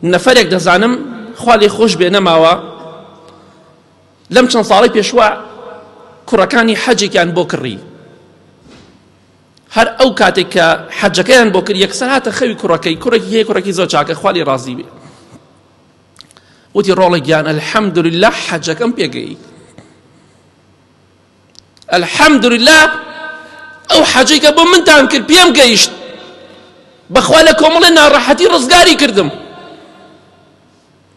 نەفەرێک دەزانم خوا لێ خۆش بێ نەماوە لەم چەند ساڵی پێشوە کوڕەکانی حەجێکیان بۆ کڕی، هەر ئەو کاتێک کە حەجەکەیان بۆ کرد یەکسەر هاتە خەوی کوڕەکەی، کوڕێکی هەیە کوڕێکی زۆر چاکە خوا لێ ڕازی بێ، وتی ڕۆڵێک گیان ئەلحەمدولله حەجەکەم پێگەی، ئەلحەمدولله ئەو حەجەی کە بۆ منتان کرد پێم گەیشت، بەخوا لە کۆمەڵێ ناڕەحەتی ڕزگاری کردم.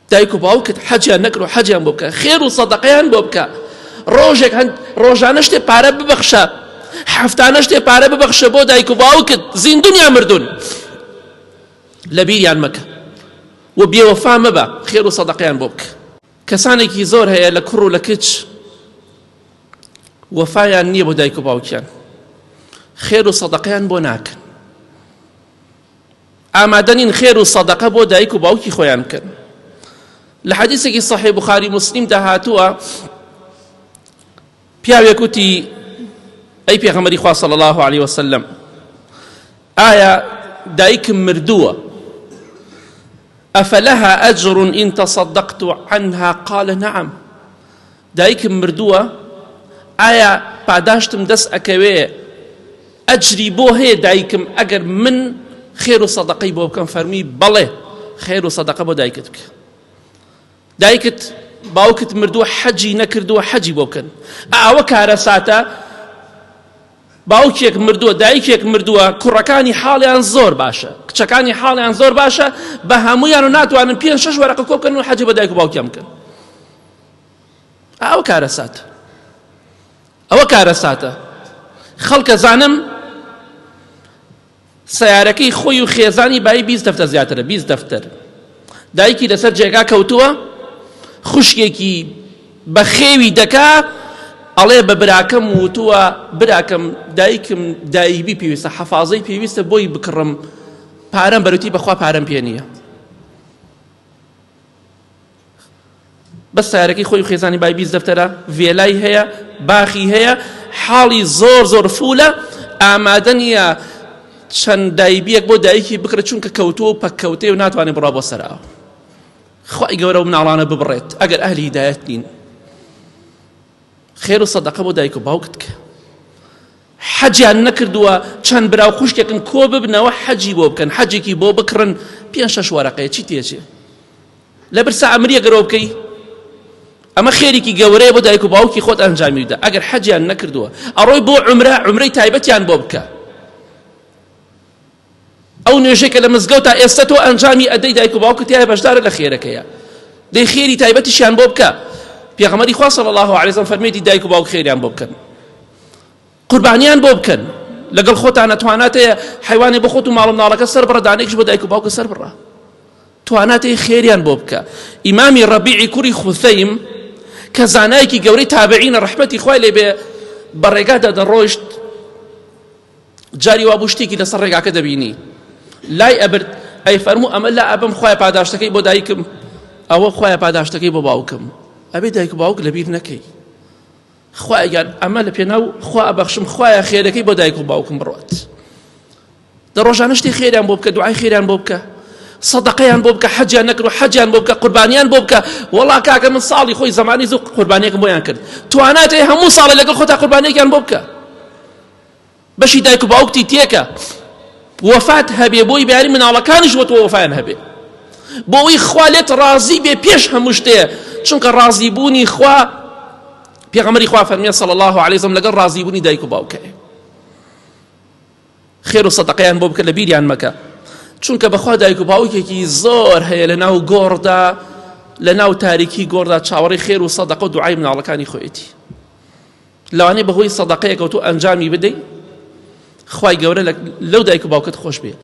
دایک و باوکت حەجیان نەکرد و حەجیان بۆ بکە، خێر و سەدەقەیان بۆ بکە، ڕۆژێک ڕۆژانە شتێ پارە ببەخشە، هەفتانە شتێ پارە ببەخشە بۆ دایک و باوکت زیندون یا مردون، لە بیریان مەکە و بێوەفا مەبە، خێر و سەدەقەیان بۆ بکە. کەسانێکی زۆر هەیە لە کوڕ و لە کچ وەفایان نییە بۆ دایک و باوکیان، خێر و سەدەقەیان بۆ ناکەن، ئامادەنین خێر و سەدەقە بۆ دایک و باوکی خۆیان بکەن. لە حەدیثێکی صحیح بوخاری مسلم داهاتووە پیاوێک وتی ئەی پێغەمبەری خوا صلی الله عليه وسلم ئایا دایکم مردووە ئەفەلەها ئەجر ئین تصدقت عنها قال نعم، دایکم مردووە ئایا پاداشتم دەست ئەکەوێ ئەجری بۆ هەیە دایکم ئەگەر من خێر و سەدەقەی بۆ بکەم؟ فەرمی بەڵێ خێر و سەدەقە بۆ دایکت بکە. دایکت باوکت مردووە حەجی نەکردووە حەجی بۆ بکەن. ئەوە کارە ساتە باوکێک مردووە دایکێک مردووە کوڕەکانی حاڵیان زۆر باشە کچەکانی حاڵیان زۆر باشە بە هەمویان و ناتوانن 5-6 وەرەقە کۆ بکەن و حەجی بە دایک و باوکیان بکەن. ئەوە کارە ساتە، ئەوە کارە ساتە. خەڵکە زانم سیارەکەی خۆی و خێزانی بای 20 دەفتەر زیاترە، 20 دەفتەر. دایکی لەسەر جێگا کەوتووە خوشکێکی بە خێوی دەکا ئەڵێ بە براکەم وتووە براکەم دایکم دایبی پێویستە حەفاظەی پێویستە بۆی بکڕم، پارەم بەروتی بەخوا پارەم پێ نییە. بەس سیارەکەی خۆی و خێزانی بای 20 دەفتەرە، ڤێلای هەیە، باخی هەیە، حاڵی زۆر زۆر فولە، ئامادە نییە چەند دایبیەک بۆ دایکی بکرێت چونکە کەوتووە و پەککەوتێ و ناتوانێت بڕا بۆ سەرەوە. خوای گەورە و مناڵانە ببڕێت ئەگەر ئەهلی هیدایەت نین. خێر و سەدەقە بۆ دایک و باوکت کە. حەجیان نەکردووە چەند براو خوشکێکن کۆ ببنەوە حەجی بۆ بکەن، حەجێکی بۆ بکڕن 5-6 وەرەقەیە چی تێچێ؟ لە برسا ئەمریە گەرەوە بکەی ئەمە خێرێکی گەورەیە بۆ دایک و باوکی خۆت ئەنجامی بدە. ئەگەر حەجیان نەکردووە ئەڕۆی بۆ عومرەی تایبەتیان بۆ بکە. ئەو نوێژێکە لە مزگەوت تا ئێستا تۆ ئەنجامی ئەدەی دایک و باوکت تایە بەشدارە لە خێرەکەیە، دەی خێری تایبەتیشیان بۆ بکە. پێغەمبەری خوا صلی الله علیه وسلم فەرمێتی دایک و باوک خێریان بۆ بکەن، قوربانیان بۆ بکەن، لەگەڵ خۆتان نەتوانات هەیە حیوانێ بۆ خۆت و ماڵ و مناڵەکە سەر بڕە، دانێکش بۆ دایک و باوکە سەر بڕە، توانات هەیە خێریان بۆ بکە. ئیمامی ڕەبیعی کوڕی خوثەیم کە زانایەکی گەورەی تابعینە ڕەحمەتی خوای لێ بێ بە ڕێگادا دەڕۆیشت، جاری وا بوو شتێکی لەسەر ڕێگاکە دەبینی، لای ئەبرد ئەی فەرموو ئەمە لا ئەبم خوای پاداشتەکەی بۆ دایکم، ئەوە خوای پاداشتەکەی بۆ باوکم. ئەبێ دایک و باوک لەبیر نەکەی، خوای گەر ئەمە لە پێناو خوا ئەبەخشم خوایە خێرەکەی بۆ دایک و باوکم بڕات. دە ڕۆژانە شتی خێریان بۆ بکە، دوعای خێریان بۆ بکە، سەدەقەیان بۆ بکە، حەجیان نەکرد و حەجیان بۆ بکە، قوربانیان بۆ بکە. وەڵا کاکە من ساڵی خۆی زەمانی زوو قوربانیەکەم بۆیان کرد، توانات هەیە هەموو ساڵی لەگەڵ خۆتا قوربانیەکیان بۆ بکە. بەشی دایک و باوکتی تێکە، وەفات هەبێ بۆی بیاری مناڵەکانیش بۆ تۆ وەفایان هەبێ، بۆ ئەوەی خوا لێت ڕازی بێ پێش هەموو شتێ، چونکە ڕازیبوونی خوا پێغەمبەری خوا فەرمیە صلی الله علیه وسلم لەگەڵ ڕازیبوونی دایک و باوکەیە. خێر و سەدەقەیان بۆ بکە، لە بیریان مەکە، چونکە بەخوا دایک و باوکێکی زۆر هەیە لە ناو گۆڕدا، لە ناو تاریکی گۆڕدا چاوەڕێی خێر و سەدەقە و دوعای مناڵەکانی خۆیەتی. لەوانەیە بەهۆی سەدەقەیەکە و تۆ ئەنجامی بدەی خوای گەورە لەو دایک و باوکت خۆش بێ.